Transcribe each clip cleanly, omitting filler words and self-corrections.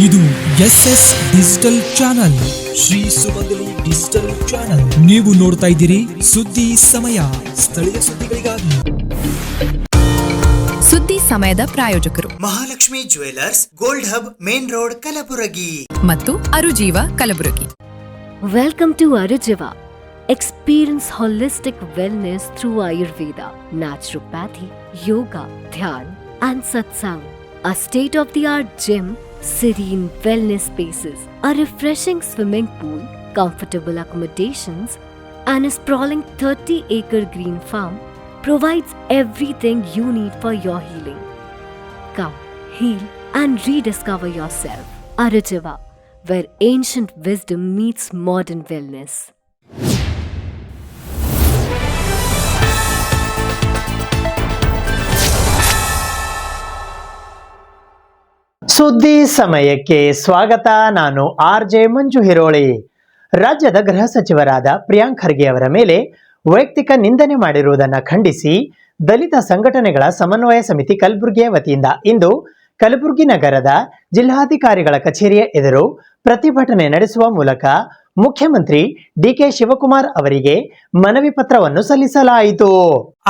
ಇದು SS digital channel, Shri ಸುಮಂಗಲಿ digital channel. ನೀವು ನೋಡ್ತಾ ಇದ್ದೀರಿ ಸುದ್ದಿ ಸಮಯ, ಸ್ಥಳೀಯ ಸುದ್ದಿಗಳಿಗಾಗಿ. ಸುದ್ದಿ ಸಮಯದ ಪ್ರಾಯೋಜಕರು Mahalakshmi jewellers, gold hub, main road, Kalaburagi ಮತ್ತು ಅರುಜೀವ Kalaburagi. Welcome to Arujiva. Experience holistic wellness through Ayurveda, naturopathy, yoga, dhyan and satsang. A state-of-the-art gym, serene wellness spaces, a refreshing swimming pool, comfortable accommodations and a sprawling 30-acre green farm provides everything you need for your healing. Come, heal and rediscover yourself. Arujiva, where ancient wisdom meets modern wellness. ಸುದ್ದಿ ಸಮಯಕ್ಕೆ ಸ್ವಾಗತ. ನಾನು RJ ಮಂಜು ಹಿರೋಳಿ. ರಾಜ್ಯದ ಗೃಹ ಸಚಿವರಾದ ಪ್ರಿಯಾಂಕ್ ಖರ್ಗೆ ಅವರ ಮೇಲೆ ವೈಯಕ್ತಿಕ ನಿಂದನೆ ಮಾಡಿರುವುದನ್ನು ಖಂಡಿಸಿ ದಲಿತ ಸಂಘಟನೆಗಳ ಸಮನ್ವಯ ಸಮಿತಿ ಕಲಬುರಗಿಯ ವತಿಯಿಂದ ಇಂದು ಕಲಬುರಗಿ ನಗರದ ಜಿಲ್ಲಾಧಿಕಾರಿಗಳ ಕಚೇರಿಯ ಎದುರು ಪ್ರತಿಭಟನೆ ನಡೆಸುವ ಮೂಲಕ ಮುಖ್ಯಮಂತ್ರಿ DK ಶಿವಕುಮಾರ್ ಅವರಿಗೆ ಮನವಿ ಪತ್ರವನ್ನು ಸಲ್ಲಿಸಲಾಯಿತು.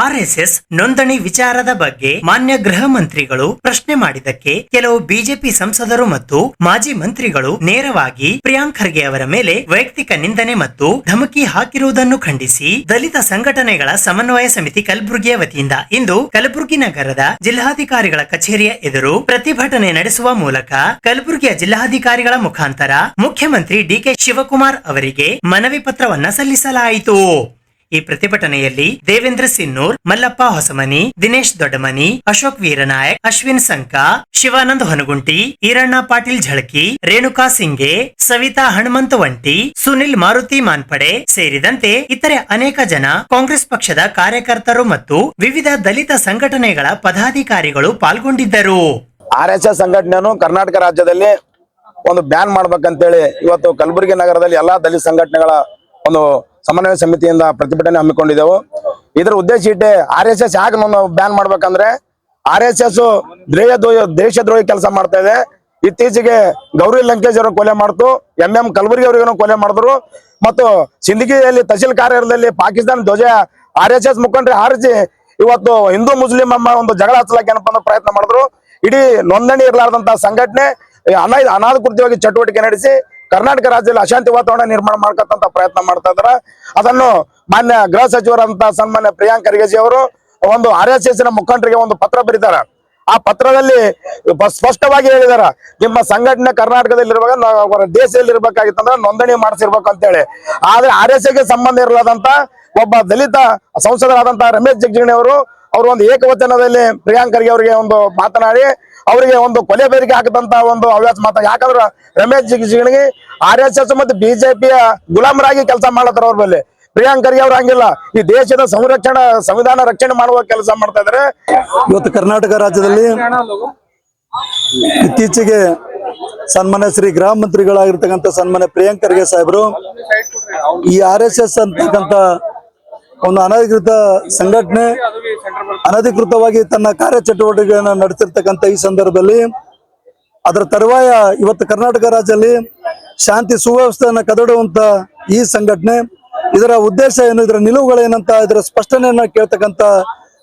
RSS ನೋಂದಣಿ ವಿಚಾರದ ಬಗ್ಗೆ ಮಾನ್ಯ ಗೃಹ ಮಂತ್ರಿಗಳು ಪ್ರಶ್ನೆ ಮಾಡಿದ್ದಕ್ಕೆ ಕೆಲವು ಬಿಜೆಪಿ ಸಂಸದರು ಮತ್ತು ಮಾಜಿ ಮಂತ್ರಿಗಳು ನೇರವಾಗಿ ಪ್ರಿಯಾಂಕ್ ಖರ್ಗೆ ಅವರ ಮೇಲೆ ವೈಯಕ್ತಿಕ ನಿಂದನೆ ಮತ್ತು ಧಮಕಿ ಹಾಕಿರುವುದನ್ನು ಖಂಡಿಸಿ ದಲಿತ ಸಂಘಟನೆಗಳ ಸಮನ್ವಯ ಸಮಿತಿ ಕಲಬುರಗಿಯ ವತಿಯಿಂದ ಇಂದು ಕಲಬುರಗಿ ನಗರದ ಜಿಲ್ಲಾಧಿಕಾರಿಗಳ ಕಚೇರಿಯ ಎದುರು ಪ್ರತಿಭಟನೆ ನಡೆಸುವ ಮೂಲಕ ಕಲಬುರಗಿಯ ಜಿಲ್ಲಾಧಿಕಾರಿಗಳ ಮುಖಾಂತರ ಮುಖ್ಯಮಂತ್ರಿ DK ಶಿವಕುಮಾರ್ ಅವರಿಗೆ ಮನವಿ ಪತ್ರವನ್ನ ಸಲ್ಲಿಸಲಾಯಿತು. ಈ ಪ್ರತಿಭಟನೆಯಲ್ಲಿ ದೇವೇಂದ್ರ ಸಿನ್ನೂರ್, ಮಲ್ಲಪ್ಪ ಹೊಸಮನಿ, ದಿನೇಶ್ ದೊಡ್ಡಮನಿ, ಅಶೋಕ್ ವೀರನಾಯಕ್, ಅಶ್ವಿನ್ ಸಂಕ, ಶಿವಾನಂದ್ ಹೊನಗುಂಟಿ, ಈರಣ್ಣ ಪಾಟೀಲ್ ಝಳಕಿ, ರೇಣುಕಾ ಸಿಂಗೆ, ಸವಿತಾ ಹನುಮಂತವಂಟಿ, ಸುನಿಲ್ ಮಾರುತಿ ಮಾನ್ಪಡೆ ಸೇರಿದಂತೆ ಇತರೆ ಅನೇಕ ಜನ ಕಾಂಗ್ರೆಸ್ ಪಕ್ಷದ ಕಾರ್ಯಕರ್ತರು ಮತ್ತು ವಿವಿಧ ದಲಿತ ಸಂಘಟನೆಗಳ ಪದಾಧಿಕಾರಿಗಳು ಪಾಲ್ಗೊಂಡಿದ್ದರು. RSS ಸಂಘಟನೆಯನ್ನು ಕರ್ನಾಟಕ ರಾಜ್ಯದಲ್ಲಿ ಒಂದು ಬ್ಯಾನ್ ಮಾಡ್ಬೇಕಂತೇಳಿ ಇವತ್ತು ಕಲಬುರಗಿ ನಗರದಲ್ಲಿ ಎಲ್ಲಾ ದಲಿತ ಸಂಘಟನೆಗಳ ಒಂದು ಸಮನ್ವಯ ಸಮಿತಿಯಿಂದ ಪ್ರತಿಭಟನೆ ಹಮ್ಮಿಕೊಂಡಿದ್ದೆವು. ಇದರ ಉದ್ದೇಶ ಇಟ್ಟೆ RSS ಯಾಕೆ ಬ್ಯಾನ್ ಮಾಡ್ಬೇಕಂದ್ರೆ RSS ದೇಶದ್ರೋಹಿ ಕೆಲಸ ಮಾಡ್ತಾ ಇದೆ. ಇತ್ತೀಚೆಗೆ ಗೌರಿ ಲಂಕೇಶ್ ಅವರು ಕೊಲೆ ಮಾಡ್ತು, MM ಕಲಬುರಗಿ ಅವರಿಗೂ ಕೊಲೆ ಮಾಡಿದ್ರು ಮತ್ತು ಸಿಂದಗಿಯಲ್ಲಿ ತಹಸೀಲ್ ಕಾರ್ಯಾಲಯದಲ್ಲಿ ಪಾಕಿಸ್ತಾನ ಧ್ವಜ RSS ಮುಖಂಡರು ಹಾರಿಸಿ ಇವತ್ತು ಹಿಂದೂ ಮುಸ್ಲಿಂ ಒಂದು ಜಗಳ ಹಚ್ಚಲಾಕ ಏನಪ್ಪ ಅನ್ನೋ ಪ್ರಯತ್ನ ಮಾಡಿದ್ರು. ಇಡೀ ನೋಂದಣಿ ಇರಲಾರ್ದಂತಹ ಸಂಘಟನೆ ಅನಾಧಿಕೃತವಾಗಿ ಚಟುವಟಿಕೆ ನಡೆಸಿ ಕರ್ನಾಟಕ ರಾಜ್ಯದಲ್ಲಿ ಅಶಾಂತಿ ವಾತಾವರಣ ನಿರ್ಮಾಣ ಮಾಡ್ಕಂತ ಪ್ರಯತ್ನ ಮಾಡ್ತಾ ಇದಾರೆ. ಅದನ್ನು ಮಾನ್ಯ ಗೃಹ ಸಚಿವರಂತಹ ಸನ್ಮಾನ್ಯ ಪ್ರಿಯಾಂಕ್ ಖರ್ಗೆ ಅವರು ಒಂದು RSS ಮುಖಂಡರಿಗೆ ಒಂದು ಪತ್ರ ಬರೀತಾರೆ. ಆ ಪತ್ರದಲ್ಲಿ ಸ್ಪಷ್ಟವಾಗಿ ಹೇಳಿದಾರ, ನಿಮ್ಮ ಸಂಘಟನೆ ಕರ್ನಾಟಕದಲ್ಲಿ ಇರುವಾಗ ದೇಶದಲ್ಲಿ ಇರ್ಬೇಕಾಗಿತ್ತಂದ್ರೆ ನೋಂದಣಿ ಮಾಡಿಸಿರ್ಬೇಕು ಅಂತ ಹೇಳಿ. ಆದ್ರೆ RSS ಗೆ ಸಂಬಂಧ ಇರಲಾದಂತ ಒಬ್ಬ ದಲಿತ ಸಂಸದರಾದಂತಹ ರಮೇಶ್ ಜಿಗಜಿಣಗಿ ಅವರು ಒಂದು ಏಕವಚನದಲ್ಲಿ ಪ್ರಿಯಾಂಕ್ ಖರ್ಗೆ ಅವರಿಗೆ ಒಂದು ಮಾತನಾಡಿ ಅವರಿಗೆ ಒಂದು ಕೊಲೆ ಬೆದರಿಕೆ ಹಾಕದಂತ ಒಂದು ಹವ್ಯಾಸ ಯಾಕಂದ್ರೆ ರಮೇಶ್ ಜಿಗಜಿಣಗಿ RSS ಮತ್ತು ಬಿಜೆಪಿಯ ಗುಲಾಮರಾಗಿ ಕೆಲಸ ಮಾಡತ್ತಾರ. ಅವ್ರ ಮೇಲೆ ಪ್ರಿಯಾಂಕ್ ಖರ್ಗೆ ಅವ್ರು ಹಂಗಿಲ್ಲ, ಈ ದೇಶದ ಸಂವಿಧಾನ ರಕ್ಷಣೆ ಮಾಡುವ ಕೆಲಸ ಮಾಡ್ತಾ ಇದಾರೆ. ಇವತ್ತು ಕರ್ನಾಟಕ ರಾಜ್ಯದಲ್ಲಿ ಇತ್ತೀಚೆಗೆ ಸನ್ಮಾನ್ಯ ಶ್ರೀ ಗೃಹ ಮಂತ್ರಿಗಳಾಗಿರ್ತಕ್ಕಂಥ ಸನ್ಮಾನ್ಯ ಪ್ರಿಯಾಂಕ್ ಖರ್ಗೆ ಸಾಹೇಬರು ಈ RSS ಅಂತಕ್ಕಂಥ ಒಂದು ಅನಧಿಕೃತ ಸಂಘಟನೆ ಅನಧಿಕೃತವಾಗಿ ತನ್ನ ಕಾರ್ಯಚಟುವಟಿಕೆಯನ್ನು ನಡೆಸಿರ್ತಕ್ಕಂಥ ಈ ಸಂದರ್ಭದಲ್ಲಿ ಅದರ ತರುವಾಯ ಇವತ್ತು ಕರ್ನಾಟಕ ರಾಜ್ಯದಲ್ಲಿ ಶಾಂತಿ ಸುವ್ಯವಸ್ಥೆಯನ್ನು ಕದಡುವಂತ ಈ ಸಂಘಟನೆ ಇದರ ಉದ್ದೇಶ ಏನು, ಇದರ ನಿಲುವುಗಳೇನಂತ ಇದರ ಸ್ಪಷ್ಟನೆಯನ್ನ ಕೇಳ್ತಕ್ಕಂಥ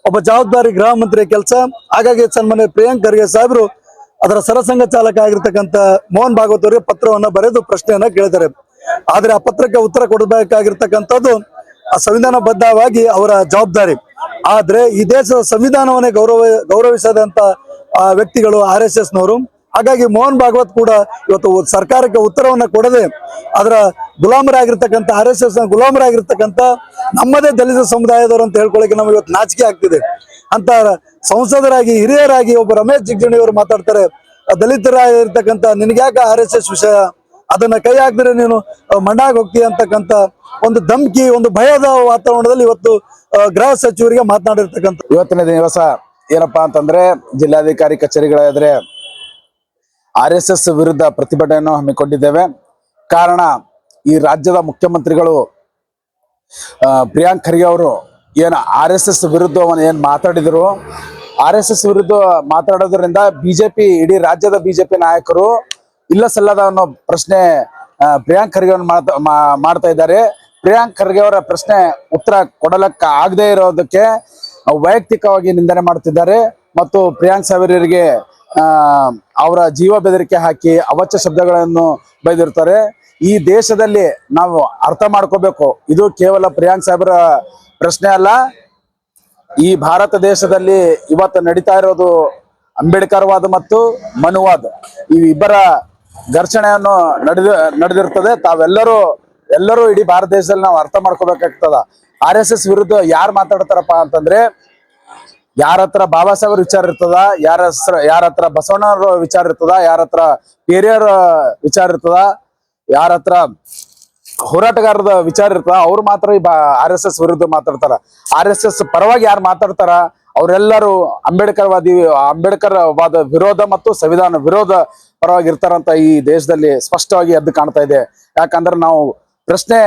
ಒಬ್ಬ ಜವಾಬ್ದಾರಿ ಗೃಹ ಮಂತ್ರಿಯ ಕೆಲಸ. ಹಾಗಾಗಿ ಸನ್ಮಾನ್ಯ ಪ್ರಿಯಾಂಕ್ ಖರ್ಗೆ ಸಾಹೇಬರು ಅದರ ಸರಸಂಘ ಚಾಲಕ ಆಗಿರ್ತಕ್ಕಂಥ ಮೋಹನ್ ಭಾಗವತ್ ಅವರಿಗೆ ಪತ್ರವನ್ನ ಬರೆದು ಪ್ರಶ್ನೆಯನ್ನ ಕೇಳಿದ್ದಾರೆ. ಆದ್ರೆ ಆ ಪತ್ರಕ್ಕೆ ಉತ್ತರ ಕೊಡಬೇಕಾಗಿರ್ತಕ್ಕಂಥದ್ದು ಸಂವಿಧಾನಬದ್ಧವಾಗಿ ಅವರ ಜವಾಬ್ದಾರಿ. ಆದ್ರೆ ಈ ದೇಶದ ಸಂವಿಧಾನವನ್ನೇ ಗೌರವಿಸದಂತ ವ್ಯಕ್ತಿಗಳು RSS ನವರು. ಹಾಗಾಗಿ ಮೋಹನ್ ಭಾಗವತ್ ಕೂಡ ಇವತ್ತು ಸರ್ಕಾರಕ್ಕೆ ಉತ್ತರವನ್ನ ಕೊಡದೆ ಅದರ ಗುಲಾಮರಾಗಿರ್ತಕ್ಕಂಥ RSS ಗುಲಾಮರಾಗಿರ್ತಕ್ಕಂಥ ನಮ್ಮದೇ ದಲಿತ ಸಮುದಾಯದವರು ಅಂತ ಹೇಳ್ಕೊಳ್ಳಿಕ್ಕೆ ನಮಗೆ ಇವತ್ತು ನಾಚಿಕೆ ಆಗ್ತಿದೆ ಅಂತ ಸಂಸದರಾಗಿ ಹಿರಿಯರಾಗಿ ಒಬ್ಬ ರಮೇಶ್ ಜಿಗಜಿಣಗಿ ಅವರು ಮಾತಾಡ್ತಾರೆ. ದಲಿತರಾಗಿರ್ತಕ್ಕಂಥ ನಿನಗ್ಯಾಕ RSS ವಿಷಯ, ಅದನ್ನ ಕೈ ಹಾಕಿದ್ರೆ ನೀನು ಮಂಡಾಗಿ ಹೋಗ್ತೀಯ ಅಂತಕ್ಕಂಥ ಒಂದು ಧಮಕಿ, ಒಂದು ಭಯದ ವಾತಾವರಣದಲ್ಲಿ ಇವತ್ತು ಗೃಹ ಸಚಿವರಿಗೆ ಮಾತನಾಡಿರ್ತಕ್ಕಂಥ ಇವತ್ತಿನ ದಿವಸ ಏನಪ್ಪಾ ಅಂತಂದ್ರೆ ಜಿಲ್ಲಾಧಿಕಾರಿ ಕಚೇರಿಗಳ ಎದುರೇ RSS ವಿರುದ್ಧ ಪ್ರತಿಭಟನೆಯನ್ನು ಹಮ್ಮಿಕೊಂಡಿದ್ದೇವೆ. ಕಾರಣ ಈ ರಾಜ್ಯದ ಮುಖ್ಯಮಂತ್ರಿಗಳು ಪ್ರಿಯಾಂಕ್ ಖರ್ಗೆ ಅವರು ಏನು RSS ವಿರುದ್ಧವನ್ನು ಏನು ಮಾತಾಡಿದ್ರು, RSS ವಿರುದ್ಧ ಮಾತಾಡೋದ್ರಿಂದ ಬಿಜೆಪಿ, ಇಡೀ ರಾಜ್ಯದ ಬಿಜೆಪಿ ನಾಯಕರು ಇಲ್ಲ ಸಲ್ಲದ ಅನ್ನೋ ಪ್ರಶ್ನೆ ಪ್ರಿಯಾಂಕ್ ಖರ್ಗೆ ಮಾಡ್ತಾ ಇದ್ದಾರೆ. ಪ್ರಿಯಾಂಕ್ ಖರ್ಗೆ ಅವರ ಪ್ರಶ್ನೆ ಉತ್ತರ ಕೊಡಲಕ್ಕ ಆಗದೆ ಇರೋದಕ್ಕೆ ವೈಯಕ್ತಿಕವಾಗಿ ನಿಂದನೆ ಮಾಡ್ತಿದ್ದಾರೆ ಮತ್ತು ಪ್ರಿಯಾಂಕ್ ಸಾವರಿಯರಿಗೆ ಅವರ ಜೀವ ಬೆದರಿಕೆ ಹಾಕಿ ಅವಾಚ್ಯ ಶಬ್ದಗಳನ್ನು ಬೈದಿರ್ತಾರೆ. ಈ ದೇಶದಲ್ಲಿ ನಾವು ಅರ್ಥ ಮಾಡ್ಕೋಬೇಕು, ಇದು ಕೇವಲ ಪ್ರಿಯಾಂಕ್ ಸಾಹೇಬರ ಪ್ರಶ್ನೆ ಅಲ್ಲ. ಈ ಭಾರತ ದೇಶದಲ್ಲಿ ಇವತ್ತು ನಡೀತಾ ಇರೋದು ಅಂಬೇಡ್ಕರ್ ವಾದ ಮತ್ತು ಮನುವಾದ, ಈ ಇಬ್ಬರ ಘರ್ಷಣೆಯನ್ನು ನಡೆದಿರ್ತದೆ. ಎಲ್ಲರೂ ಇಡೀ ಭಾರತ ದೇಶದಲ್ಲಿ ನಾವು ಅರ್ಥ ಮಾಡ್ಕೋಬೇಕಾಗ್ತದ. RSS ವಿರುದ್ಧ ಯಾರು ಮಾತಾಡ್ತಾರಪ್ಪ ಅಂತಂದ್ರೆ, ಯಾರ ಹತ್ರ ಬಾಬಾ ಸಾಹೇಬ್ರ ವಿಚಾರ ಇರ್ತದ, ಯಾರ ಹತ್ರ ಬಸವಣ್ಣವ್ರ ವಿಚಾರ ಇರ್ತದ, ಯಾರ ಹತ್ರ ಪೇರಿಯರ್ ವಿಚಾರ ಇರ್ತದ, ಯಾರ ಹತ್ರ ಹೋರಾಟಗಾರರ ವಿಚಾರ ಇರ್ತದ, ಅವ್ರು ಮಾತ್ರ ಈ RSS ವಿರುದ್ಧ ಮಾತಾಡ್ತಾರ. RSS ಪರವಾಗಿ ಯಾರು ಮಾತಾಡ್ತಾರ ಅವರೆಲ್ಲರೂ ಅಂಬೇಡ್ಕರ್ ವಾದ ವಿರೋಧ ಮತ್ತು ಸಂವಿಧಾನ ವಿರೋಧ ಪರವಾಗಿ ಇರ್ತಾರಂತ ಈ ದೇಶದಲ್ಲಿ ಸ್ಪಷ್ಟವಾಗಿ ಎದ್ದು ಕಾಣ್ತಾ ಇದೆ. ಯಾಕಂದ್ರೆ ನಾವು ಪ್ರಶ್ನೆ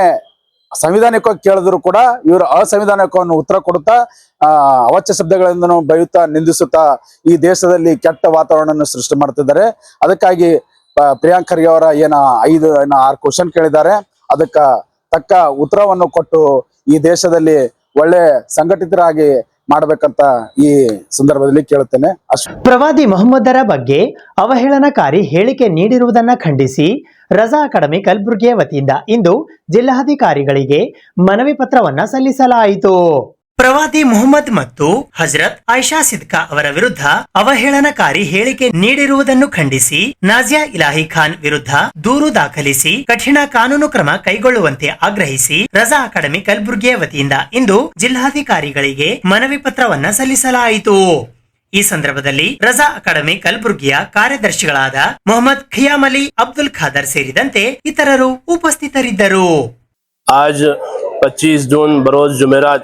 ಸಂವಿಧಾನಿಕವಾಗಿ ಕೇಳಿದ್ರು ಕೂಡ ಇವರು ಅಸಂವಿಧಾನಿಕವನ್ನು ಉತ್ತರ ಕೊಡುತ್ತಾ ಅವಾಚ್ಯ ಶಬ್ದಗಳಿಂದನೂ ಬೈಯುತ್ತಾ ನಿಂದಿಸುತ್ತಾ ಈ ದೇಶದಲ್ಲಿ ಕೆಟ್ಟ ವಾತಾವರಣವನ್ನು ಸೃಷ್ಟಿ ಮಾಡ್ತಿದ್ದಾರೆ. ಅದಕ್ಕಾಗಿ ಪ್ರಿಯಾಂಕ್ ಖರ್ಗೆ ಅವರ 5-6 ಕ್ವಶನ್ ಕೇಳಿದ್ದಾರೆ, ಅದಕ್ಕ ತಕ್ಕ ಉತ್ತರವನ್ನು ಕೊಟ್ಟು ಈ ದೇಶದಲ್ಲಿ ಒಳ್ಳೆ ಸಂಘಟಿತರಾಗಿ ಮಾಡಬೇಕಂತ ಈ ಸಂದರ್ಭದಲ್ಲಿ ಕೇಳುತ್ತೇನೆ. ಪ್ರವಾದಿ ಮೊಹಮ್ಮದರ ಬಗ್ಗೆ ಅವಹೇಳನಕಾರಿ ಹೇಳಿಕೆ ನೀಡಿರುವುದನ್ನು ಖಂಡಿಸಿ ರಜಾ ಅಕಾಡೆಮಿ ಕಲಬುರಗಿಯ ವತಿಯಿಂದ ಇಂದು ಜಿಲ್ಲಾಧಿಕಾರಿಗಳಿಗೆ ಮನವಿ ಪತ್ರವನ್ನ ಸಲ್ಲಿಸಲಾಯಿತು. ಪ್ರವಾದಿ ಮುಹಮ್ಮದ್ ಮತ್ತು ಹಜರತ್ ಆಯಿಷಾ ಸಿದ್ಕಾ ಅವರ ವಿರುದ್ಧ ಅವಹೇಳನಕಾರಿ ಹೇಳಿಕೆ ನೀಡಿರುವುದನ್ನು ಖಂಡಿಸಿ ನಾಜಿಯಾ ಇಲಾಹಿ ಖಾನ್ ವಿರುದ್ಧ ದೂರು ದಾಖಲಿಸಿ ಕಠಿಣ ಕಾನೂನು ಕ್ರಮ ಕೈಗೊಳ್ಳುವಂತೆ ಆಗ್ರಹಿಸಿ ರಜಾ ಅಕಾಡೆಮಿ ಕಲಬುರಗಿಯ ವತಿಯಿಂದ ಇಂದು ಜಿಲ್ಲಾಧಿಕಾರಿಗಳಿಗೆ ಮನವಿ ಪತ್ರವನ್ನ ಸಲ್ಲಿಸಲಾಯಿತು. ಈ ಸಂದರ್ಭದಲ್ಲಿ ರಜಾ ಅಕಾಡೆಮಿ ಕಲಬುರಗಿಯ ಕಾರ್ಯದರ್ಶಿಗಳಾದ ಮೊಹಮ್ಮದ್ ಖಿಯಾಮ್ ಅಲಿ, ಅಬ್ದುಲ್ ಖಾದರ್ ಸೇರಿದಂತೆ ಇತರರು ಉಪಸ್ಥಿತರಿದ್ದರು. आज 25 जून बरोज जुमेरात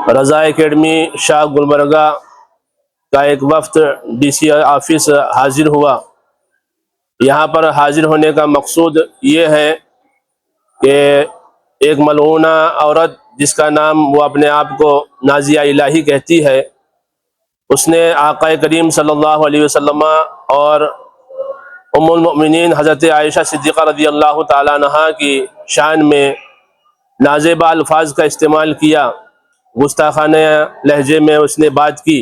रजा एकेडमी शाह गुलबर्गा का एक वफ्द DC ऑफिस हाजिर हुआ। यहाँ पर हाजिर होने का मकसूद ये है कि एक मलऊना औरत जिसका नाम वो अपने आप को नाजिया इलाही कहती है, उसने आक़ा करीम सल्लल्लाहु अलैहि वसल्लम और उम्मुल मोमिनीन हज़रत आयशा सिद्दीक़ा रज़ी अल्लाह ताला अन्हा की शान में नाज़ेबा अल्फाज का इस्तेमाल किया, गुस्ताखाने लहजे में उसने बात की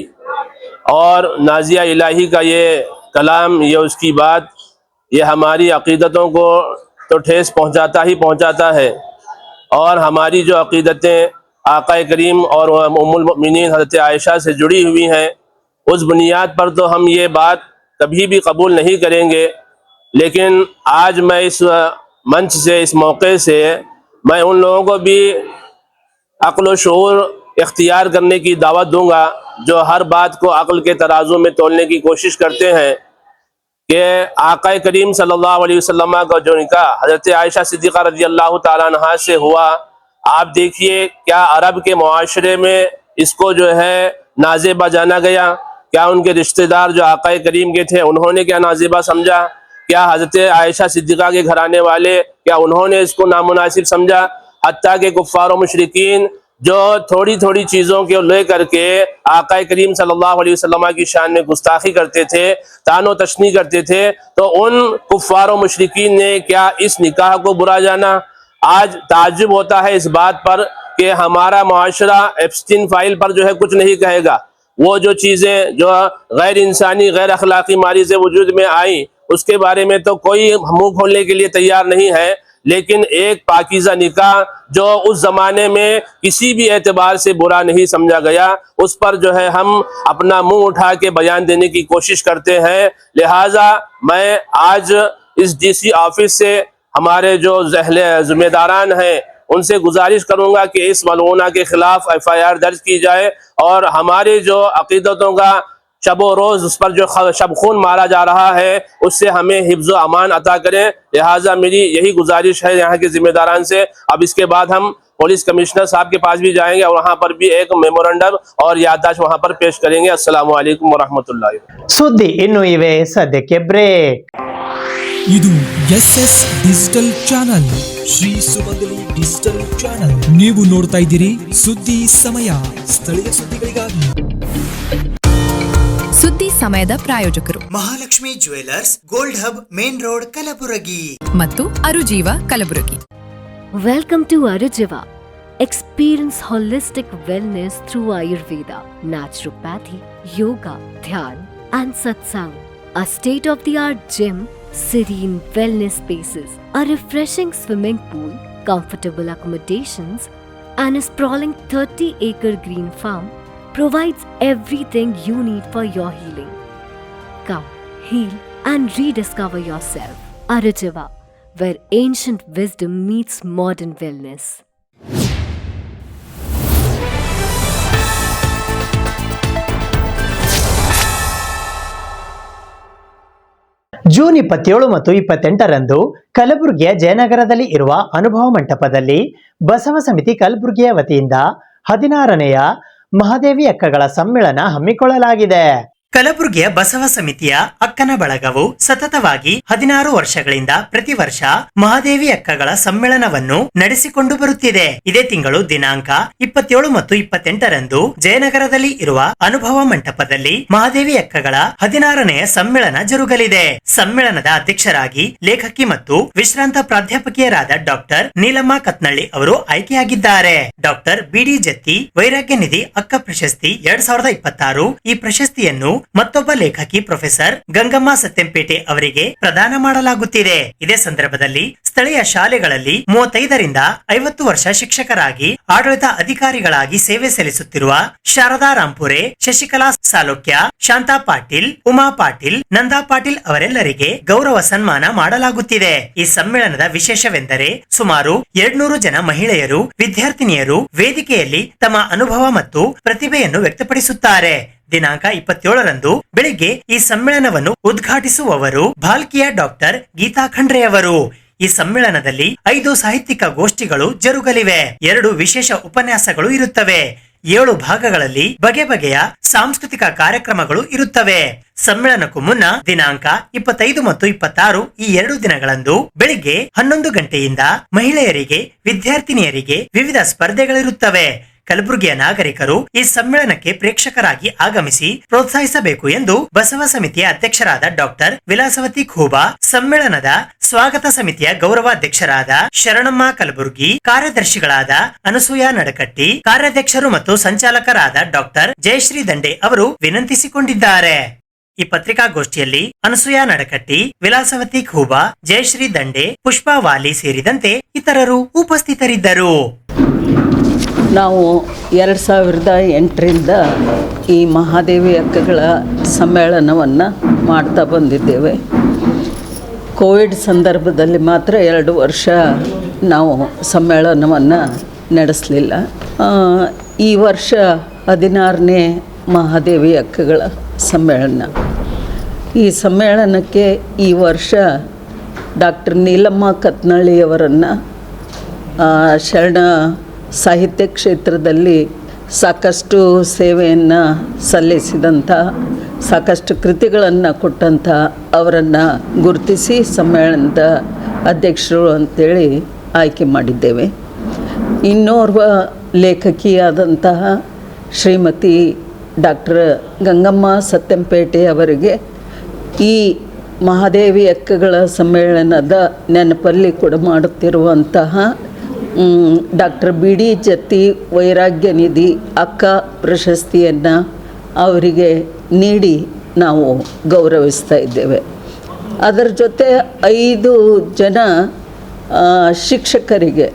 और नाजिया इलाही का ये कलाम, ये उसकी बात, ये हमारी अक़ीदतों को तो ठेस पहुँचाता है और हमारी जो अक़ीदतें आक़ा करीम और उम्मुल मोमिनीन हज़रत आयशा से जुड़ी हुई हैं, उस बुनियाद पर तो हम ये बात कभी भी कबूल नहीं करेंगे। लेकिन आज मैं इस मंच से, इस मौके से मैं उन लोगों को भी अक्ल व शऊर इख्तियार करने की दावत दूंगा जो हर बात को अक्ल के तराजू में तोलने की कोशिश करते हैं कि आक़ा करीम सल्लल्लाहु अलैहि वसल्लम का जो निकाह हज़रत आयशा सिद्दीक़ा रज़ी अल्लाह ताला अन्हा से हुआ, आप देखिए क्या अरब के मुआशरे में इसको जो है नाज़ेबा जाना गया? क्या उनके रिश्तेदार जो आक़ा करीम के थे उन्होंने क्या नाज़ेबा समझा? क्या हज़रत आयशा सिद्दीक़ा के घराने वाले क्या उन्होंने इसको नामुनासिब समझा? हत्ता के कुफ़ार और मुशरिकीन जो थोड़ी थोड़ी चीज़ों के ले करके आक़ा करीम सल्लल्लाहु अलैहि वसल्लम की शान में गुस्ताखी करते थे, तानो तशनी करते थे, तो उन कुफ़ार और मुशरिकीन ने क्या इस निकाह को बुरा जाना? आज ताज्जुब होता है इस बात पर कि हमारा मुआशरा एप्स्टीन फाइल पर जो है कुछ नहीं कहेगा। वो जो चीज़ें जो गैर इंसानी गैर अखलाकी मारी से वजूद में आई उसके बारे में तो कोई मुंह खोलने के लिए तैयार नहीं है, लेकिन एक पाकीज़ा निकाह जो उस ज़माने में किसी भी एतबार से बुरा नहीं समझा गया, उस पर जो है हम अपना मुंह उठा के बयान देने की कोशिश करते हैं। लिहाजा मैं आज इस DC ऑफिस से हमारे जो ज़िम्मेदारान हैं उनसे गुजारिश करूंगा कि इस मलऊना के खिलाफ FIR दर्ज की जाए और हमारे जो अक़ीदतों का शब व रोज़ उस पर जो शब खून मारा जा रहा है उससे हमें हिफ्ज़ व अमान अता करें। लिहाजा मेरी यही गुजारिश है यहाँ के ज़िम्मेदारान से। अब इसके बाद हम पुलिस कमिश्नर साहब के पास भी जाएंगे और वहाँ पर भी एक मेमोरेंडम और याददाश्त वहाँ पर पेश करेंगे। अस्सलामु अलैकुम वरहमतुल्लाहि। ಸುದ್ದಿ ಇನ್ನು ಇವೆ, ಸದ್ಯಕ್ಕೆ ಬ್ರೇಕ್. ಇದು SS ಡಿಜಿಟಲ್ ಚಾನಲ್, ಶ್ರೀ ಸುಮಂಗಲಿ ಡಿಜಿಟಲ್ ಚಾನಲ್. ನೀವು ನೋಡ್ತಾ ಇದ್ದೀರಿ ಸುದ್ದಿ ಸಮಯ, ಸ್ಥಳೀಯ ಸುದ್ದಿಗಳಿಗಾಗಿ. ಸುದ್ದಿ ಸಮಯದ ಪ್ರಾಯೋಜಕರು Mahalakshmi jewellers, gold hub, main road, Kalaburagi ಮತ್ತು ಅರುಜೀವ Kalaburagi. Welcome to Arujiva. Experience holistic wellness through Ayurveda, naturopathy, yoga, dhyan, and satsang. A state-of-the-art gym, serene wellness spaces, a refreshing swimming pool, comfortable accommodations, and a sprawling 30-acre green farm provides everything you need for your healing. Come, heal, and rediscover yourself. Arujiva, where ancient wisdom meets modern wellness. June 27 ಮತ್ತು 28ರಂದು ಕಲಬುರಗಿಯ ಜಯನಗರದಲ್ಲಿ ಇರುವ ಅನುಭವ ಮಂಟಪದಲ್ಲಿ ಬಸವ ಸಮಿತಿ ಕಲಬುರಗಿಯ ವತಿಯಿಂದ 16ನೇಯ ಮಹಾದೇವಿ ಅಕ್ಕಗಳ ಸಮ್ಮೇಳನ ಹಮ್ಮಿಕೊಳ್ಳಲಾಗಿದೆ. ಕಲಬುರಗಿಯ ಬಸವ ಸಮಿತಿಯ ಅಕ್ಕನ ಬಳಗವು ಸತತವಾಗಿ 16 ವರ್ಷಗಳಿಂದ ಪ್ರತಿ ವರ್ಷ ಮಹಾದೇವಿ ಅಕ್ಕಗಳ ಸಮ್ಮೇಳನವನ್ನು ನಡೆಸಿಕೊಂಡು ಬರುತ್ತಿದೆ. ಇದೇ ತಿಂಗಳು ದಿನಾಂಕ 27 ಮತ್ತು 28ರಂದು ಜಯನಗರದಲ್ಲಿ ಇರುವ ಅನುಭವ ಮಂಟಪದಲ್ಲಿ ಮಹಾದೇವಿ ಅಕ್ಕಗಳ 16ನೇಯ ಸಮ್ಮೇಳನ ಜರುಗಲಿದೆ. ಸಮ್ಮೇಳನದ ಅಧ್ಯಕ್ಷರಾಗಿ ಲೇಖಕಿ ಮತ್ತು ವಿಶ್ರಾಂತ ಪ್ರಾಧ್ಯಾಪಕಿಯರಾದ ಡಾಕ್ಟರ್ ನೀಲಮ್ಮ ಕತ್ನಳ್ಳಿ ಅವರು ಆಯ್ಕೆಯಾಗಿದ್ದಾರೆ. ಡಾಕ್ಟರ್ ಬಿಡಿ ಜತ್ತಿ ವೈರಾಗ್ಯ ನಿಧಿ ಅಕ್ಕ ಪ್ರಶಸ್ತಿ 2026 ಈ ಪ್ರಶಸ್ತಿಯನ್ನು ಮತ್ತೊಬ್ಬ ಲೇಖಕಿ ಪ್ರೊಫೆಸರ್ ಗಂಗಮ್ಮ ಸತ್ಯಂಪೇಟೆ ಅವರಿಗೆ ಪ್ರದಾನ ಮಾಡಲಾಗುತ್ತಿದೆ. ಇದೇ ಸಂದರ್ಭದಲ್ಲಿ ಸ್ಥಳೀಯ ಶಾಲೆಗಳಲ್ಲಿ 35ರಿಂದ 50 ವರ್ಷ ಶಿಕ್ಷಕರಾಗಿ ಆಡಳಿತ ಅಧಿಕಾರಿಗಳಾಗಿ ಸೇವೆ ಸಲ್ಲಿಸುತ್ತಿರುವ ಶಾರದಾ ರಾಂಪುರೆ, ಶಶಿಕಲಾ ಸಾಲೋಕ್ಯ, ಶಾಂತಾ ಪಾಟೀಲ್, ಉಮಾ ಪಾಟೀಲ್, ನಂದಾ ಪಾಟೀಲ್ ಅವರೆಲ್ಲರಿಗೆ ಗೌರವ ಸನ್ಮಾನ ಮಾಡಲಾಗುತ್ತಿದೆ. ಈ ಸಮ್ಮೇಳನದ ವಿಶೇಷವೆಂದರೆ ಸುಮಾರು 200 ಜನ ಮಹಿಳೆಯರು, ವಿದ್ಯಾರ್ಥಿನಿಯರು ವೇದಿಕೆಯಲ್ಲಿ ತಮ್ಮ ಅನುಭವ ಮತ್ತು ಪ್ರತಿಭೆಯನ್ನು ವ್ಯಕ್ತಪಡಿಸುತ್ತಾರೆ. ದಿನಾಂಕ 27ರಂದು ಬೆಳಿಗ್ಗೆ ಈ ಸಮ್ಮೇಳನವನ್ನು ಉದ್ಘಾಟಿಸುವವರು ಭಾಲ್ಕಿಯ ಡಾಕ್ಟರ್ ಗೀತಾ ಖಂಡ್ರೆ ಅವರು. ಈ ಸಮ್ಮೇಳನದಲ್ಲಿ 5 ಸಾಹಿತ್ಯಿಕ ಗೋಷ್ಠಿಗಳು ಜರುಗಲಿವೆ. 2 ವಿಶೇಷ ಉಪನ್ಯಾಸಗಳು ಇರುತ್ತವೆ. 7 ಭಾಗಗಳಲ್ಲಿ ಬಗೆ ಬಗೆಯ ಸಾಂಸ್ಕೃತಿಕ ಕಾರ್ಯಕ್ರಮಗಳು ಇರುತ್ತವೆ. ಸಮ್ಮೇಳನಕ್ಕೂ ಮುನ್ನ ದಿನಾಂಕ 25 ಮತ್ತು 26 ಈ 2 ದಿನಗಳಂದು ಬೆಳಿಗ್ಗೆ 11 ಗಂಟೆಯಿಂದ ಮಹಿಳೆಯರಿಗೆ, ವಿದ್ಯಾರ್ಥಿನಿಯರಿಗೆ ವಿವಿಧ ಸ್ಪರ್ಧೆಗಳಿರುತ್ತವೆ. ಕಲಬುರಗಿಯ ನಾಗರಿಕರು ಈ ಸಮ್ಮೇಳನಕ್ಕೆ ಪ್ರೇಕ್ಷಕರಾಗಿ ಆಗಮಿಸಿ ಪ್ರೋತ್ಸಾಹಿಸಬೇಕು ಎಂದು ಬಸವ ಸಮಿತಿಯ ಅಧ್ಯಕ್ಷರಾದ ಡಾಕ್ಟರ್ ವಿಲಾಸವತಿ ಖೂಬಾ, ಸಮ್ಮೇಳನದ ಸ್ವಾಗತ ಸಮಿತಿಯ ಗೌರವಾಧ್ಯಕ್ಷರಾದ ಶರಣಮ್ಮ ಕಲಬುರ್ಗಿ, ಕಾರ್ಯದರ್ಶಿಗಳಾದ ಅನಸೂಯ ನಡಕಟ್ಟಿ, ಕಾರ್ಯಾಧ್ಯಕ್ಷರು ಮತ್ತು ಸಂಚಾಲಕರಾದ ಡಾಕ್ಟರ್ ಜಯಶ್ರೀ ದಂಡೆ ಅವರು ವಿನಂತಿಸಿಕೊಂಡಿದ್ದಾರೆ. ಈ ಪತ್ರಿಕಾಗೋಷ್ಠಿಯಲ್ಲಿ ಅನಸೂಯ ನಡಕಟ್ಟಿ, ವಿಲಾಸವತಿ ಖೂಬಾ, ಜಯಶ್ರೀ ದಂಡೆ, ಪುಷ್ಪಾ ವಾಲಿ ಸೇರಿದಂತೆ ಇತರರು ಉಪಸ್ಥಿತರಿದ್ದರು. ನಾವು 2008ರಿಂದ ಈ ಮಹಾದೇವಿ ಅಕ್ಕಗಳ ಸಮ್ಮೇಳನವನ್ನು ಮಾಡ್ತಾ ಬಂದಿದ್ದೇವೆ. ಕೋವಿಡ್ ಸಂದರ್ಭದಲ್ಲಿ ಮಾತ್ರ 2 ವರ್ಷ ನಾವು ಸಮ್ಮೇಳನವನ್ನು ನಡೆಸಲಿಲ್ಲ. ಈ ವರ್ಷ 16ನೇ ಮಹಾದೇವಿ ಅಕ್ಕಗಳ ಸಮ್ಮೇಳನ. ಈ ಸಮ್ಮೇಳನಕ್ಕೆ ಈ ವರ್ಷ ಡಾಕ್ಟರ್ ನೀಲಮ್ಮ ಕತ್ನಳ್ಳಿಯವರನ್ನು ಶರಣ ಸಾಹಿತ್ಯ ಕ್ಷೇತ್ರದಲ್ಲಿ ಸಾಕಷ್ಟು ಸೇವೆಯನ್ನು ಸಲ್ಲಿಸಿದಂಥ, ಸಾಕಷ್ಟು ಕೃತಿಗಳನ್ನು ಕೊಟ್ಟಂಥ ಅವರನ್ನು ಗುರುತಿಸಿ ಸಮ್ಮೇಳನದ ಅಧ್ಯಕ್ಷರು ಅಂತೇಳಿ ಆಯ್ಕೆ ಮಾಡಿದ್ದೇವೆ. ಇನ್ನೋರ್ವ ಲೇಖಕಿಯಾದಂತಹ ಶ್ರೀಮತಿ ಡಾಕ್ಟರ್ ಗಂಗಮ್ಮ ಸತ್ಯಂಪೇಟೆ ಅವರಿಗೆ ಈ ಮಹಾದೇವಿ ಅಕ್ಕಗಳ ಸಮ್ಮೇಳನದ ನೆನಪಲ್ಲಿ ಕೂಡ ಮಾಡುತ್ತಿರುವಂತಹ ಡಾಕ್ಟರ್ ಬಿ ಡಿ ಜತ್ತಿ ವೈರಾಗ್ಯ ನಿಧಿ ಅಕ್ಕ ಪ್ರಶಸ್ತಿಯನ್ನು ಅವರಿಗೆ ನೀಡಿ ನಾವು ಗೌರವಿಸ್ತಾ ಇದ್ದೇವೆ. ಅದರ ಜೊತೆ 5 ಜನ ಶಿಕ್ಷಕರಿಗೆ,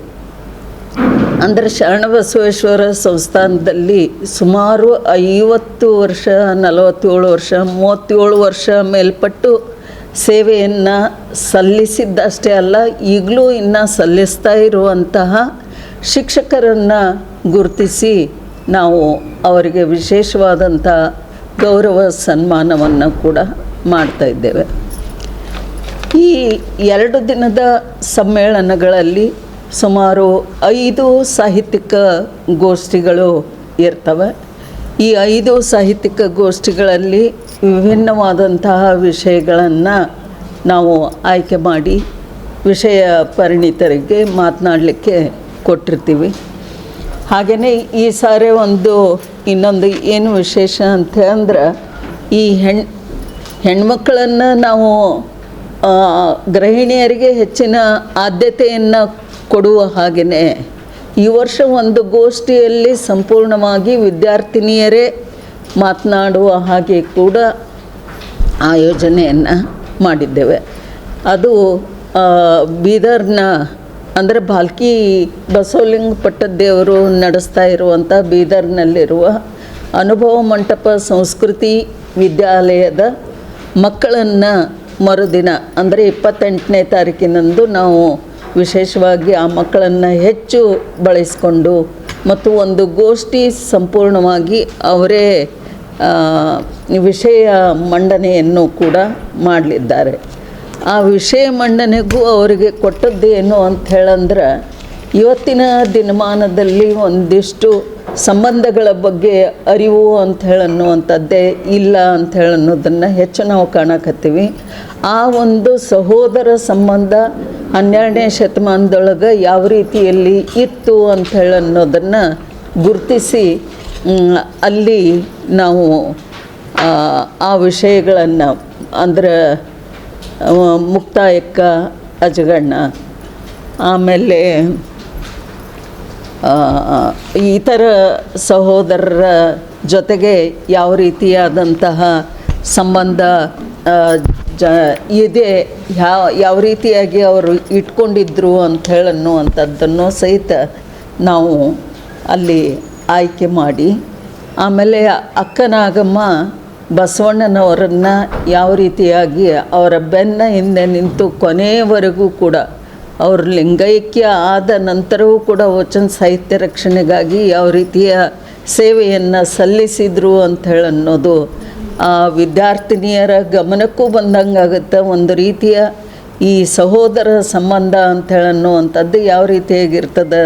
ಅಂದರೆ ಶರಣಬಸವೇಶ್ವರ ಸಂಸ್ಥಾನದಲ್ಲಿ ಸುಮಾರು 50 ವರ್ಷ, 47 ವರ್ಷ, 37 ವರ್ಷ ಮೇಲ್ಪಟ್ಟು ಸೇವೆಯನ್ನು ಸಲ್ಲಿಸಿದ್ದಷ್ಟೇ ಅಲ್ಲ, ಈಗಲೂ ಇನ್ನು ಸಲ್ಲಿಸ್ತಾ ಇರುವಂತಹ ಶಿಕ್ಷಕರನ್ನು ಗುರುತಿಸಿ ನಾವು ಅವರಿಗೆ ವಿಶೇಷವಾದಂಥ ಗೌರವ ಸನ್ಮಾನವನ್ನು ಕೂಡ ಮಾಡ್ತಾ ಇದ್ದೇವೆ. ಈ 2 ದಿನದ ಸಮ್ಮೇಳನಗಳಲ್ಲಿ ಸುಮಾರು 5 ಸಾಹಿತ್ಯಿಕ ಗೋಷ್ಠಿಗಳು ಇರ್ತವೆ. ಈ 5 ಸಾಹಿತ್ಯಿಕ ಗೋಷ್ಠಿಗಳಲ್ಲಿ ವಿಭಿನ್ನವಾದಂತಹ ವಿಷಯಗಳನ್ನು ನಾವು ಆಯ್ಕೆ ಮಾಡಿ ವಿಷಯ ಪರಿಣಿತರಿಗೆ ಮಾತನಾಡಲಿಕ್ಕೆ ಕೊಟ್ಟಿರ್ತೀವಿ. ಹಾಗೆಯೇ ಈ ಸಾರಿ ಇನ್ನೊಂದು ಏನು ವಿಶೇಷ ಅಂತ ಅಂದ್ರೆ, ಈ ಹೆಣ್ಮಕ್ಕಳನ್ನು ನಾವು ಗೃಹಿಣಿಯರಿಗೆ ಹೆಚ್ಚಿನ ಆದ್ಯತೆಯನ್ನು ಕೊಡುವ ಹಾಗೆಯೇ ಈ ವರ್ಷ ಒಂದು ಗೋಷ್ಠಿಯಲ್ಲಿ ಸಂಪೂರ್ಣವಾಗಿ ವಿದ್ಯಾರ್ಥಿನಿಯರೇ ಮಾತನಾಡುವ ಹಾಗೆ ಕೂಡ ಆಯೋಜನೆಯನ್ನು ಮಾಡಿದ್ದೇವೆ. ಅದು ಬೀದರ್ನ ಅಂದರೆ ಭಾಲ್ಕಿ ಬಸವಲಿಂಗ ಪಟ್ಟದೇವರು ನಡೆಸ್ತಾ ಇರುವಂಥ ಬೀದರ್ನಲ್ಲಿರುವ ಅನುಭವ ಮಂಟಪ ಸಂಸ್ಕೃತಿ ವಿದ್ಯಾಲಯದ ಮಕ್ಕಳನ್ನು ಮರುದಿನ ಅಂದರೆ 28ನೇ ತಾರೀಕಿನಂದು ನಾವು ವಿಶೇಷವಾಗಿ ಆ ಮಕ್ಕಳನ್ನು ಹೆಚ್ಚು ಬಳಸಿಕೊಂಡು ಮತ್ತು ಒಂದು ಗೋಷ್ಠಿ ಸಂಪೂರ್ಣವಾಗಿ ಅವರೇ ವಿಷಯ ಮಂಡನೆಯನ್ನು ಕೂಡ ಮಾಡಲಿದ್ದಾರೆ. ಆ ವಿಷಯ ಮಂಡನೆಗೂ ಅವರಿಗೆ ಕೊಟ್ಟದ್ದೇನು ಅಂತ ಹೇಳಂದ್ರೆ ಇವತ್ತಿನ ದಿನಮಾನದಲ್ಲಿ ಒಂದಿಷ್ಟು ಸಂಬಂಧಗಳ ಬಗ್ಗೆ ಅರಿವು ಅಂತ ಹೇಳನ್ನುವಂಥದ್ದೇ ಇಲ್ಲ ಅಂತ ಹೇಳನ್ನೋದನ್ನು ಹೆಚ್ಚು ನಾವು ಕಾಣಕತ್ತೀವಿ. ಆ ಒಂದು ಸಹೋದರ ಸಂಬಂಧ 12ನೇ ಶತಮಾನದೊಳಗೆ ಯಾವ ರೀತಿಯಲ್ಲಿ ಇತ್ತು ಅಂತ ಹೇಳನ್ನೋದನ್ನು ಗುರುತಿಸಿ ಅಲ್ಲಿ ನಾವು ಆ ವಿಷಯಗಳನ್ನು ಅಂದರೆ ಮುಕ್ತಾಯಕ್ಕ ಅಜಗಣ್ಣ, ಆಮೇಲೆ ಇತರ ಸಹೋದರರ ಜೊತೆಗೆ ಯಾವ ರೀತಿಯಾದಂತಹ ಸಂಬಂಧ ಇದೆ, ಯಾವ ರೀತಿಯಾಗಿ ಅವರು ಇಟ್ಕೊಂಡಿದ್ರು ಅಂತ ಹೇಳನ್ನುವಂಥದ್ದನ್ನು ಸಹಿತ ನಾವು ಅಲ್ಲಿ ಆಯ್ಕೆ ಮಾಡಿ, ಆಮೇಲೆ ಅಕ್ಕನಾಗಮ್ಮ ಬಸವಣ್ಣನವರನ್ನು ಯಾವ ರೀತಿಯಾಗಿ ಅವರ ಬೆನ್ನ ಹಿಂದೆ ನಿಂತು ಕೊನೆಯವರೆಗೂ ಕೂಡ ಅವರು ಲಿಂಗೈಕ್ಯ ಆದ ನಂತರವೂ ಕೂಡ ವಚನ ಸಾಹಿತ್ಯ ರಕ್ಷಣೆಗಾಗಿ ಯಾವ ರೀತಿಯ ಸೇವೆಯನ್ನು ಸಲ್ಲಿಸಿದರು ಅಂತ ಹೇಳನ್ನೋದು ಆ ವಿದ್ಯಾರ್ಥಿನಿಯರ ಗಮನಕ್ಕೂ ಬಂದಂಗಾಗುತ್ತೆ. ಒಂದು ರೀತಿಯ ಈ ಸಹೋದರ ಸಂಬಂಧ ಅಂತ ಹೇಳನ್ನುವಂಥದ್ದು ಯಾವ ರೀತಿಯಾಗಿರ್ತದೆ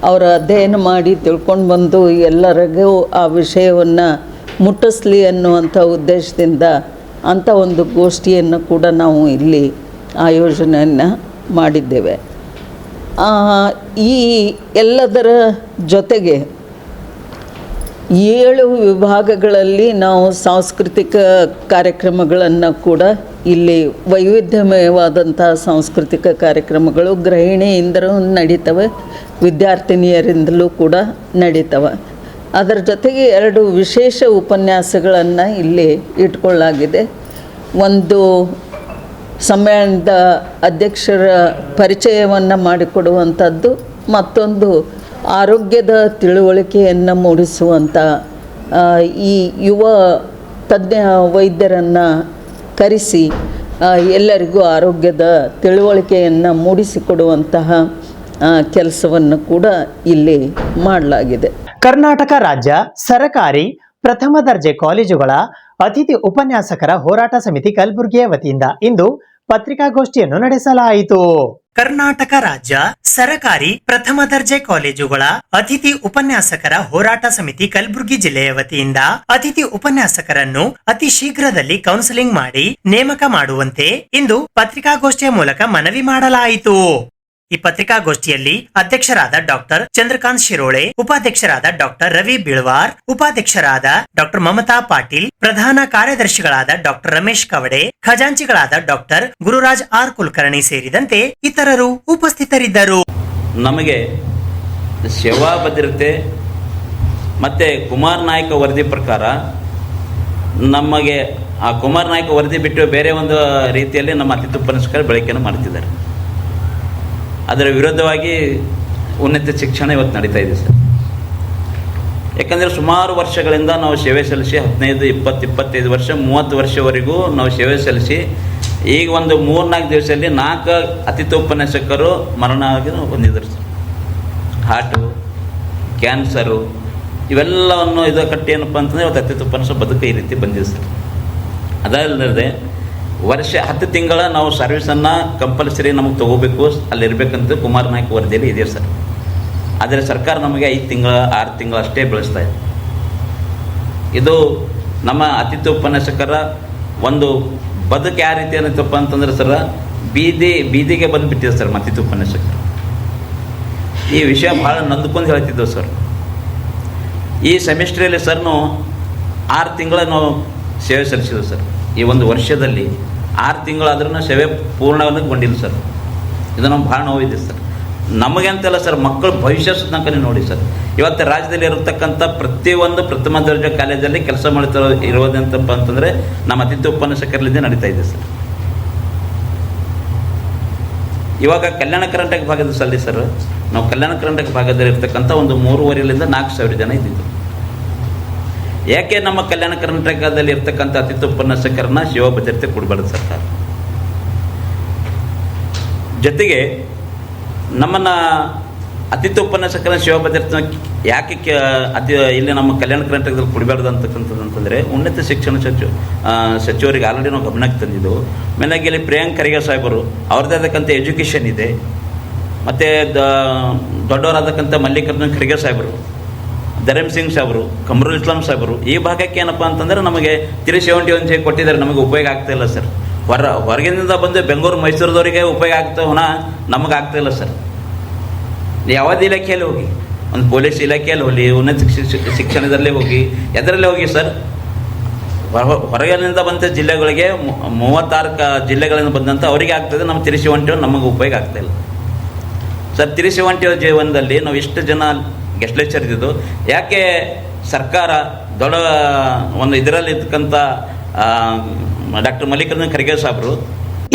ಅವರು ಅಧ್ಯಯನ ಮಾಡಿ ತಿಳ್ಕೊಂಡು ಬಂದು ಎಲ್ಲರಿಗೂ ಆ ವಿಷಯವನ್ನು ಮುಟ್ಟಿಸ್ಲಿ ಅನ್ನುವಂಥ ಉದ್ದೇಶದಿಂದ ಅಂಥ ಒಂದು ಗೋಷ್ಠಿಯನ್ನು ಕೂಡ ನಾವು ಇಲ್ಲಿ ಆಯೋಜನೆಯನ್ನು ಮಾಡಿದ್ದೇವೆ. ಈ ಎಲ್ಲದರ ಜೊತೆಗೆ 7 ವಿಭಾಗಗಳಲ್ಲಿ ನಾವು ಸಾಂಸ್ಕೃತಿಕ ಕಾರ್ಯಕ್ರಮಗಳನ್ನು ಕೂಡ ಇಲ್ಲಿ ವೈವಿಧ್ಯಮಯವಾದಂಥ ಸಾಂಸ್ಕೃತಿಕ ಕಾರ್ಯಕ್ರಮಗಳು ಗೃಹಿಣಿಯಿಂದಲೂ ನಡೀತವೆ, ವಿದ್ಯಾರ್ಥಿನಿಯರಿಂದಲೂ ಕೂಡ ನಡೀತವೆ. ಅದರ ಜೊತೆಗೆ 2 ವಿಶೇಷ ಉಪನ್ಯಾಸಗಳನ್ನು ಇಲ್ಲಿ ಇಟ್ಕೊಳ್ಳಲಾಗಿದೆ. ಒಂದು ಸಮ್ಮೇಳನದ ಅಧ್ಯಕ್ಷರ ಪರಿಚಯವನ್ನು ಮಾಡಿಕೊಡುವಂಥದ್ದು, ಮತ್ತೊಂದು ಆರೋಗ್ಯದ ತಿಳುವಳಿಕೆಯನ್ನು ಮೂಡಿಸುವಂಥ ಈ ಯುವ ತಜ್ಞ ವೈದ್ಯರನ್ನು ಕರೆಸಿ ಎಲ್ಲರಿಗೂ ಆರೋಗ್ಯದ ತಿಳುವಳಿಕೆಯನ್ನು ಮೂಡಿಸಿಕೊಡುವಂತಹ ಕೆಲಸವನ್ನು ಕೂಡ ಇಲ್ಲಿ ಮಾಡಲಾಗಿದೆ. ಕರ್ನಾಟಕ ರಾಜ್ಯ ಸರಕಾರಿ ಪ್ರಥಮ ದರ್ಜೆ ಕಾಲೇಜುಗಳ ಅತಿಥಿ ಉಪನ್ಯಾಸಕರ ಹೋರಾಟ ಸಮಿತಿ ಕಲಬುರಗಿಯ ವತಿಯಿಂದ ಇಂದು ಪತ್ರಿಕಾಗೋಷ್ಠಿಯನ್ನು ನಡೆಸಲಾಯಿತು. ಕರ್ನಾಟಕ ರಾಜ್ಯ ಸರಕಾರಿ ಪ್ರಥಮ ದರ್ಜೆ ಕಾಲೇಜುಗಳ ಅತಿಥಿ ಉಪನ್ಯಾಸಕರ ಹೋರಾಟ ಸಮಿತಿ ಕಲಬುರಗಿ ಜಿಲ್ಲೆಯ ವತಿಯಿಂದ ಅತಿಥಿ ಉಪನ್ಯಾಸಕರನ್ನು ಅತಿ ಶೀಘ್ರದಲ್ಲಿ ಕೌನ್ಸಿಲಿಂಗ್ ಮಾಡಿ ನೇಮಕ ಮಾಡುವಂತೆ ಇಂದು ಪತ್ರಿಕಾಗೋಷ್ಠಿಯ ಮೂಲಕ ಮನವಿ ಮಾಡಲಾಯಿತು. ಈ ಪತ್ರಿಕಾಗೋಷ್ಠಿಯಲ್ಲಿ ಅಧ್ಯಕ್ಷರಾದ ಡಾಕ್ಟರ್ ಚಂದ್ರಕಾಂತ್ ಶಿರೋಳೆ, ಉಪಾಧ್ಯಕ್ಷರಾದ ಡಾಕ್ಟರ್ ರವಿ ಬೀಳ್ವಾರ್, ಉಪಾಧ್ಯಕ್ಷರಾದ ಡಾಕ್ಟರ್ ಮಮತಾ ಪಾಟೀಲ್, ಪ್ರಧಾನ ಕಾರ್ಯದರ್ಶಿಗಳಾದ ಡಾಕ್ಟರ್ ರಮೇಶ್ ಕವಡೆ, ಖಜಾಂಚಿಗಳಾದ ಡಾಕ್ಟರ್ ಗುರುರಾಜ್ ಆರ್ ಕುಲಕರ್ಣಿ ಸೇರಿದಂತೆ ಇತರರು ಉಪಸ್ಥಿತರಿದ್ದರು. ನಮಗೆ ಸೇವಾ ಭದ್ರತೆ ಮತ್ತೆ ಕುಮಾರ್ ನಾಯ್ಕ ವರದಿ ಪ್ರಕಾರ ನಮಗೆ ಆ ಕುಮಾರ್ ನಾಯ್ಕ ವರದಿ ಬಿಟ್ಟು ಬೇರೆ ಒಂದು ರೀತಿಯಲ್ಲಿ ನಮ್ಮ ಅತಿಥಿ ಉಪನ್ಯಾಸಕರು ಬಳಕೆಯನ್ನು ಮಾಡ್ತಿದ್ದಾರೆ. ಅದರ ವಿರುದ್ಧವಾಗಿ ಉನ್ನತ ಶಿಕ್ಷಣ ಇವತ್ತು ನಡೀತಾ ಇದೆ ಸರ್. ಯಾಕಂದರೆ ಸುಮಾರು ವರ್ಷಗಳಿಂದ ನಾವು ಸೇವೆ ಸಲ್ಲಿಸಿ 15, 20, 25 ವರ್ಷ 30 ವರ್ಷವರೆಗೂ ನಾವು ಸೇವೆ ಸಲ್ಲಿಸಿ ಈಗ ಒಂದು 3-4 ದಿವಸದಲ್ಲಿ 4 ಅತಿಥಿ ಉಪನ್ಯಾಸಕರು ಮರಣ ಆಗಿ ಹೊಂದಿದ್ರು ಸರ್. ಹಾರ್ಟು, ಕ್ಯಾನ್ಸರು ಇವೆಲ್ಲವನ್ನು ಇದು ಕಟ್ಟಿ ಏನಪ್ಪ ಅಂತಂದರೆ ಇವತ್ತು ಅತಿಥಿ ಉಪನ್ಯಾಸ ಬದುಕು ಈ ರೀತಿ ಬಂದಿದೆ ಸರ್. ಅದಲ್ಲದೆ ವರ್ಷ 10 ತಿಂಗಳ ನಾವು ಸರ್ವಿಸನ್ನು ಕಂಪಲ್ಸರಿ ನಮಗೆ ತೊಗೋಬೇಕು, ಅಲ್ಲಿರಬೇಕಂತ ಕುಮಾರ್ ನಾಯ್ಕ ವರದಿಯಲ್ಲಿ ಇದೆ ಸರ್. ಆದರೆ ಸರ್ಕಾರ ನಮಗೆ 5 ತಿಂಗಳ 6 ತಿಂಗಳು ಅಷ್ಟೇ ಬೆಳೆಸ್ತಾ ಇದೆ. ಇದು ನಮ್ಮ ಅತಿಥಿ ಉಪನ್ಯಾಸಕರ ಒಂದು ಬದುಕು ಯಾವ ರೀತಿ ಏನತ್ತಪ್ಪ ಅಂತಂದ್ರೆ ಸರ್, ಬೀದಿಗೆ ಬಂದುಬಿಟ್ಟಿದೆ ಸರ್ ಅತಿಥಿ ಉಪನ್ಯಾಸಕರು. ಈ ವಿಷಯ ಭಾಳ ನೊಂದ್ಕೊಂಡು ಹೇಳ್ತಿದ್ದೆವು ಸರ್. ಈ ಸೆಮಿಸ್ಟ್ರಿಯಲ್ಲಿ ಸರ್ ನಾವು 6 ತಿಂಗಳ ನಾವು ಸೇವೆ ಸಲ್ಲಿಸಿದ್ರು ಸರ್. ಈ ಒಂದು ವರ್ಷದಲ್ಲಿ 6 ತಿಂಗಳಾದ್ರೂ ಸೇವೆ ಪೂರ್ಣಗೊಂಡಿಲ್ಲ ಸರ್. ಇದು ನಮ್ಗೆ ಭಾಳ ನೋವಿದೆ ಸರ್. ನಮಗೆ ಅಂತಲ್ಲ ಸರ್, ಮಕ್ಕಳ ಭವಿಷ್ಯ ತನಕ ನೋಡಿ ಸರ್. ಇವತ್ತು ರಾಜ್ಯದಲ್ಲಿ ಇರತಕ್ಕಂಥ ಪ್ರತಿಯೊಂದು ಪ್ರಥಮ ದರ್ಜೆ ಕಾಲೇಜಲ್ಲಿ ಕೆಲಸ ಮಾಡ್ತಾ ಇರೋದಂತಪ್ಪ ಅಂತಂದರೆ ನಮ್ಮ ಅತಿಥಿ ಉಪನ್ಯಾಸಕರಲ್ಲಿಂದ ನಡೀತಾ ಇದೆ ಸರ್. ಇವಾಗ ಕಲ್ಯಾಣ ಕರ್ನಾಟಕ ಭಾಗದಲ್ಲಿ ಸರ್, ನಾವು ಕಲ್ಯಾಣ ಕರ್ನಾಟಕ ಭಾಗದಲ್ಲಿ ಇರ್ತಕ್ಕಂಥ ಒಂದು 3,500-4,000 ಜನ ಇದ್ದಿದ್ದು. ಯಾಕೆ ನಮ್ಮ ಕಲ್ಯಾಣ ಕರ್ನಾಟಕದಲ್ಲಿ ಇರ್ತಕ್ಕಂಥ ಅತಿಥಿ ಉಪನ್ಯಾಸಕರನ್ನ ಸೇವಾ ಭದ್ರತೆ ಕೊಡಬಾರ್ದು ಸರ್ಕಾರ? ಜೊತೆಗೆ ನಮ್ಮನ್ನು ಅತಿಥಿ ಉಪನ್ಯಾಸಕರ ಸೇವಾ ಭದ್ರತೆ ಯಾಕೆ ಇಲ್ಲಿ ನಮ್ಮ ಕಲ್ಯಾಣ ಕರ್ನಾಟಕದಲ್ಲಿ ಕೊಡಬಾರ್ದು ಅಂತಕ್ಕಂಥದ್ದು ಉನ್ನತ ಶಿಕ್ಷಣ ಸಚಿವರಿಗೆ ಆಲ್ರೆಡಿ ನಾವು ಗಮನಕ್ಕೆ ತಂದಿದ್ದು. ಮೇಲಾಗಿ ಇಲ್ಲಿ ಪ್ರಿಯಾಂಕ್ ಖರ್ಗೆ ಸಾಹೇಬರು ಅವ್ರದ್ದೇ ಆದಕ್ಕಂಥ ಎಜುಕೇಷನ್ ಇದೆ. ಮತ್ತು ದೊಡ್ಡವರಾದಕ್ಕಂಥ ಮಲ್ಲಿಕಾರ್ಜುನ್ ಖರ್ಗೆ ಸಾಹೇಬರು, ಧರಮ್ ಸಿಂಗ್ ಸಾಹೇಬರು, ಕಮರುಲ್ ಇಸ್ಲಾಂ ಸಾಹೇಬರು ಈ ಭಾಗಕ್ಕೆ ಏನಪ್ಪ ಅಂತಂದರೆ ನಮಗೆ 371 ಕೊಟ್ಟಿದ್ದಾರೆ. ನಮಗೆ ಉಪಯೋಗ ಆಗ್ತಾಯಿಲ್ಲ ಸರ್. ಹೊರಗಿನಿಂದ ಬಂದು ಬೆಂಗಳೂರು ಮೈಸೂರದವರಿಗೆ ಉಪಯೋಗ ಆಗ್ತಾವನ, ನಮಗೆ ಆಗ್ತಾಯಿಲ್ಲ ಸರ್. ಯಾವುದೇ ಇಲಾಖೆಯಲ್ಲಿ ಹೋಗಿ, ಒಂದು ಪೊಲೀಸ್ ಇಲಾಖೆಯಲ್ಲಿ ಹೋಗಲಿ, ಉನ್ನತ ಶಿಕ್ಷಣದಲ್ಲೇ ಹೋಗಿ, ಎದರಲ್ಲೇ ಹೋಗಿ ಸರ್, ಹೊರಗಿನಿಂದ ಬಂದ ಜಿಲ್ಲೆಗಳಿಗೆ 36 ಜಿಲ್ಲೆಗಳಿಂದ ಬಂದಂಥ ಅವರಿಗೆ ಆಗ್ತದೆ. ನಮ್ಮ 371 ನಮಗೆ ಉಪಯೋಗ ಆಗ್ತಾಯಿಲ್ಲ ಸರ್. 371 ಜೀವನದಲ್ಲಿ ನಾವು ಎಷ್ಟು ಜನ ಗೆಸ್ಟ್ ಲೆಕ್ಚರ್ ಇದ್ದಿದ್ದು, ಯಾಕೆ ಸರ್ಕಾರ ದೊಡ್ಡ ಒಂದು ಇದರಲ್ಲಿ ಇರ್ತಕ್ಕಂಥ ಡಾಕ್ಟರ್ ಮಲ್ಲಿಕಾರ್ಜುನ್ ಖರ್ಗೆ ಸಾಹೇಬರು.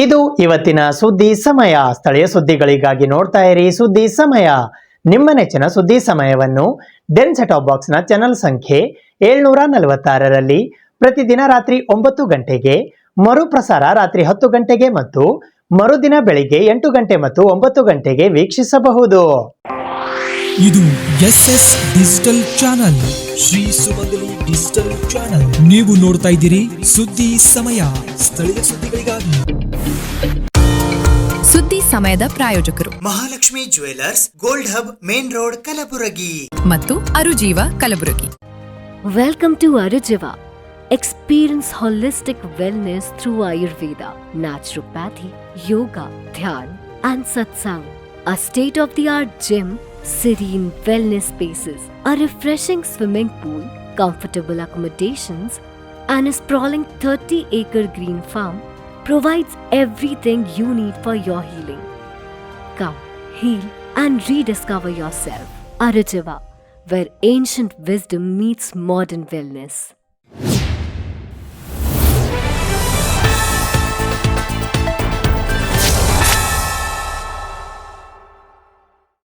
ಇದು ಇವತ್ತಿನ ಸುದ್ದಿ ಸಮಯ. ಸ್ಥಳೀಯ ಸುದ್ದಿಗಳಿಗಾಗಿ ನೋಡ್ತಾ ಇರಿ ಸುದ್ದಿ ಸಮಯ. ನಿಮ್ಮ ನೆಚ್ಚಿನ ಸುದ್ದಿ ಸಮಯವನ್ನು ಡೆನ್ ಸೆಟಾಪ್ ಬಾಕ್ಸ್ನ ಚಾನಲ್ ಸಂಖ್ಯೆ 746ರಲ್ಲಿ ಪ್ರತಿದಿನ ರಾತ್ರಿ 9 ಗಂಟೆಗೆ, ಮರುಪ್ರಸಾರ ರಾತ್ರಿ 10 ಗಂಟೆಗೆ ಮತ್ತು ಮರುದಿನ ಬೆಳಿಗ್ಗೆ 8 ಗಂಟೆ ಮತ್ತು 9 ಗಂಟೆಗೆ ವೀಕ್ಷಿಸಬಹುದು. ಇದು SS ಡಿಜಿಟಲ್ ಚಾನಲ್, ಶ್ರೀ ಸುಮಂಗಲಿ ಡಿಜಿಟಲ್ ಚಾನಲ್. ನೀವು ನೋಡ್ತಾ ಇದ್ದೀರಿ ಸುದ್ದಿ ಸಮಯ, ಸ್ಥಳೀಯ ಸುದ್ದಿಗಳಿಗಾಗಿ. ಸುದ್ದಿ ಸಮಯದ ಪ್ರಾಯೋಜಕರು Mahalakshmi jewellers, gold hub, main road, Kalaburagi ಮತ್ತು ಅರುಜೀವ Kalaburagi. Welcome to Arujiva. Experience holistic wellness through Ayurveda, naturopathy, yoga, dhyan, and satsang. A state-of-the-art gym, serene wellness spaces, a refreshing swimming pool, comfortable accommodations, and a sprawling 30-acre green farm provides everything you need for your healing. Come, heal, and rediscover yourself. Arujiva, where ancient wisdom meets modern wellness.